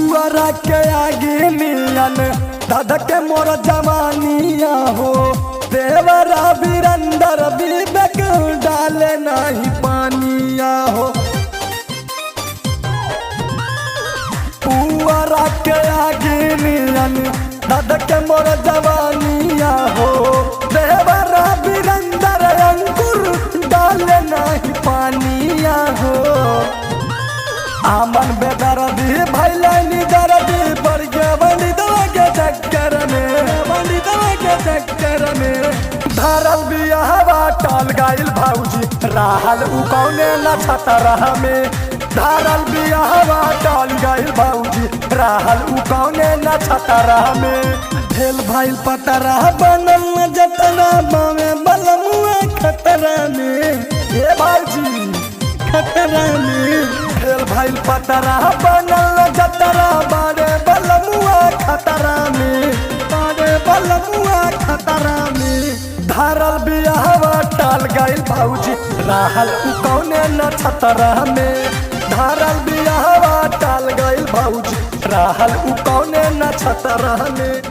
पुअरा के आगे नियन धधके मोर जवानिया हो। देवरा वीरेंद्र विवेक डाले नहीं पानिया हो। पुअरा के आगे नियन धधके मोर जवानिया हो। देवरा वीरेंद्र अंकुर डाले नहीं पानिया हो। आमन बेदर्दी भैलनी दर्दी पर के बंदी दवा के चक्कर में धरल बियाहवा टाल गाइल भौजी रहल उ कौने न छतरह में। धरल बियाहवा टाल गाइल भौजी रहल उ कौने न छतरह में। भेल भइल पतरह बनल न जतना बामे बलमुआ खतरा में। हे भौजी खतरा में भेल भइल पतरा बनल जतरा बारे बलमुआ खतरा में। बारे बलमुआ खतरा में धरल बियाहवा टाल गइल भौजी रहल उ कौने न छतरा में। धरल बियाहवा टाल गइल भौजी रहल उ कौने न छतरा में।